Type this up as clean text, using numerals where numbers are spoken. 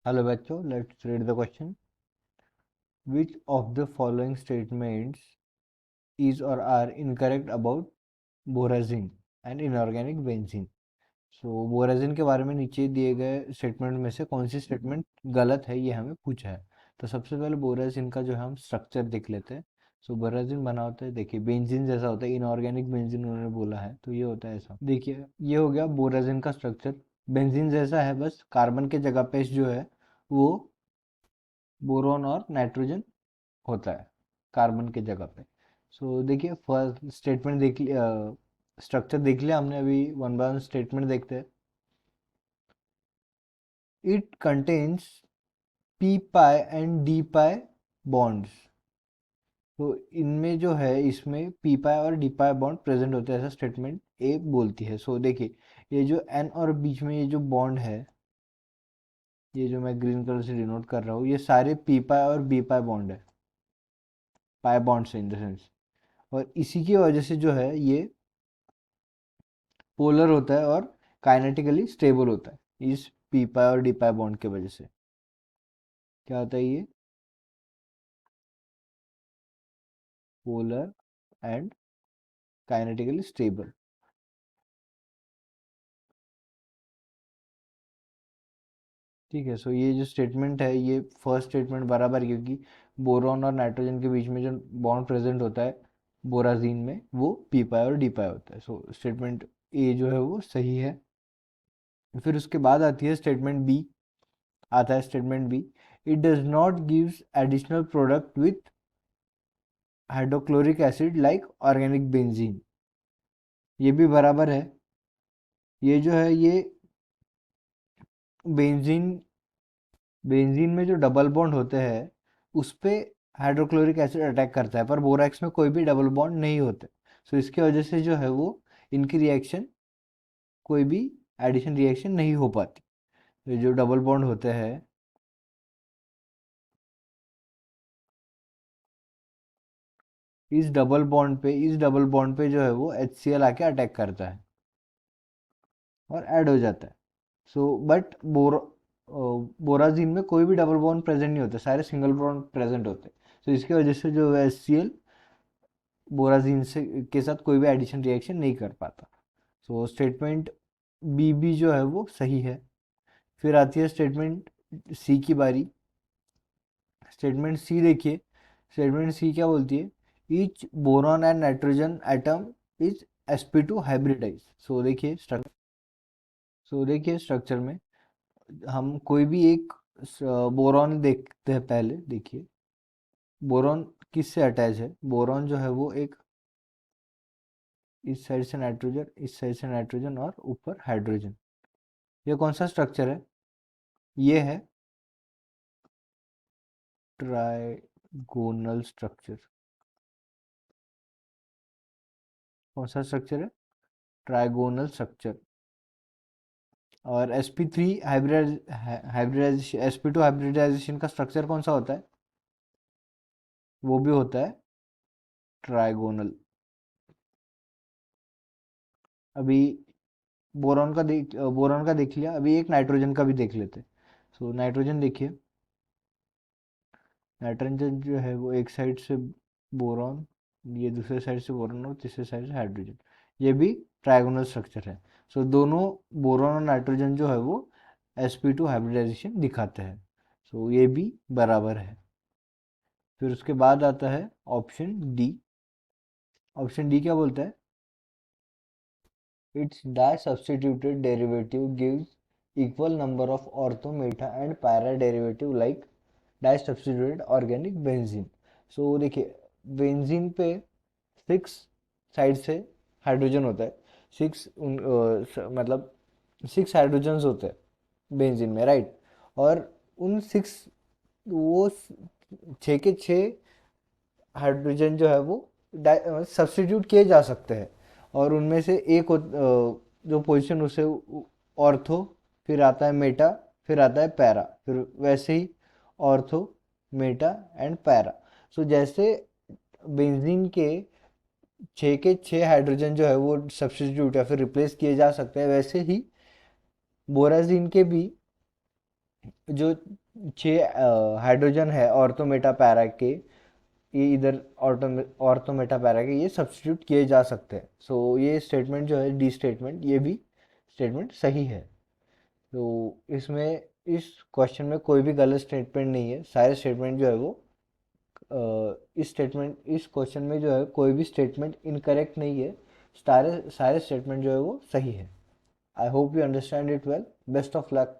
Hello बच्चों, let's read the question. Which of the following statements is or are incorrect about borazine and inorganic benzene. So borazine के बारे में नीचे दिए गए स्टेटमेंट में से कौन सी स्टेटमेंट गलत है, ये हमें पूछा है. तो सबसे पहले बोराजिन का जो है हम स्ट्रक्चर देख लेते हैं. सो बोराजिन बना होता है, देखिए बेंजीन जैसा होता है. इनऑर्गेनिक बेंजीन उन्होंने बोला है तो ये होता है ऐसा. देखिए ये हो गया बोराजिन का स्ट्रक्चर. बेंजीन जैसा है, बस कार्बन के जगह पे जो है वो बोरोन और नाइट्रोजन होता है कार्बन के जगह पे. सो देखिए फर्स्ट स्टेटमेंट देख लिया, स्ट्रक्चर देख लिया हमने. अभी वन बाय वन स्टेटमेंट देखते हैं. It contains P pi and D pi bonds. तो इनमें जो है इसमें पी पाई और डी पाई बॉन्ड प्रेजेंट होते हैं, ऐसा स्टेटमेंट ए बोलती है. सो देखिए ये जो एन और बीच में ये जो बॉन्ड है, ये जो मैं ग्रीन कलर से डिनोट कर रहा हूँ, ये सारे पी पाई और बी पाई बॉन्ड है. Pi bonds in the sense. और इसी की वजह से जो है ये पोलर होता है और काइनेटिकली स्टेबल होता है. इस पी पाई और डी पाई बॉन्ड की वजह से क्या होता है, ये पोलर एंड काइनेटिकली स्टेबल. ठीक है. सो ये जो स्टेटमेंट है ये फर्स्ट स्टेटमेंट बराबर है, क्योंकि बोरॉन और नाइट्रोजन के बीच में जो बॉन्ड प्रेजेंट होता है बोराजीन में, वो पी पाई और डी पाई होता है. सो स्टेटमेंट ए जो है वो सही है. फिर उसके बाद आती है स्टेटमेंट बी. आता है statement B. It does not gives additional product with hydrochloric acid like organic benzene. ये भी बराबर है. ये जो है ये बेंजीन बेंजीन में जो डबल बॉन्ड होते हैं उस पे हाइड्रोक्लोरिक एसिड अटैक करता है, पर बोरैक्स में कोई भी डबल बॉन्ड नहीं होते. सो इसकी वजह से जो है वो इनकी रिएक्शन, कोई भी एडिशन रिएक्शन नहीं हो पाती. तो जो डबल बॉन्ड होते हैं, इस डबल बॉन्ड पे जो है वो HCl आके अटैक करता है और ऐड हो जाता है. सो बट बोराजीन में कोई भी डबल बॉन्ड प्रेजेंट नहीं होता, सारे सिंगल बॉन्ड प्रेजेंट होते. तो इसकी वजह से जो HCl बोराजीन से के साथ कोई भी एडिशन रिएक्शन नहीं कर पाता. सो स्टेटमेंट बी भी जो है वो सही है. फिर आती है स्टेटमेंट सी की बारी. स्टेटमेंट सी देखिए. स्टेटमेंट सी क्या बोलती है, each boron and nitrogen atom is sp2 hybridise. So देखिए स्ट्रक्चर में हम कोई भी एक बोरॉन देखते हैं. पहले देखिए बोरॉन किससे अटैच है. बोरॉन जो है वो एक, इस साइड से नाइट्रोजन, इस साइड से नाइट्रोजन और ऊपर हाइड्रोजन. ये कौन सा स्ट्रक्चर है, ये है ट्राइगोनल स्ट्रक्चर. कौन सा स्ट्रक्चर है, ट्राइगोनल स्ट्रक्चर. और sp3 हाइब्रिडाइजेशन, sp2 हाइब्रिडाइजेशन का स्ट्रक्चर कौन सा होता है, वो भी होता है ट्राइगोनल. अभी बोरॉन का देख लिया. अभी एक नाइट्रोजन का भी देख लेते. सो नाइट्रोजन देखिए. नाइट्रोजन जो है वो एक साइड से बोरॉन, ये दूसरे साइड से बोरॉन और तीसरे साइड से हाइड्रोजन. ये भी ट्राइगोनल स्ट्रक्चर है. सो दोनों बोरॉन और नाइट्रोजन जो है वो sp2 हाइब्रिडाइजेशन दिखाते हैं. सो ये भी बराबर है. फिर उसके बाद आता है ऑप्शन डी. ऑप्शन डी क्या बोलता है, its di-substituted derivative gives equal number of ortho, meta and para derivative like di-substituted organic benzene. So देखिए बेंजीन पे 6 साइड से हाइड्रोजन होता है. 6 मतलब 6 हाइड्रोजन्स होते हैं बेंजीन में, राइट. और उन 6, वो 6 के 6 हाइड्रोजन जो है वो सब्स्टिट्यूट किए जा सकते हैं. और उनमें से एक जो पोजीशन उसे ऑर्थो, फिर आता है मेटा, फिर आता है पैरा, फिर वैसे ही ऑर्थो, मेटा एंड पैरा. सो जैसे बेंजीन के 6 हाइड्रोजन जो है वो सब्स्टिट्यूट या फिर रिप्लेस किए जा सकते हैं, वैसे ही बोराजीन के भी जो 6 हाइड्रोजन है ऑर्थो मेटा पैरा के, ये इधर ऑर्थो मेटा पैरा के ये सब्स्टिट्यूट किए जा सकते हैं। सो ये स्टेटमेंट जो है डी स्टेटमेंट, ये भी स्टेटमेंट सही है। तो इसमें इस क्वेश्चन में कोई भी गलत स्टेटमेंट नहीं है, सारे स्टेटमेंट जो है वो इस क्वेश्चन में जो है कोई भी स्टेटमेंट इनकरेक्ट नहीं है, सारे सारे स्टेटमेंट जो है वो सही है। I hope you understand it well. Best of luck.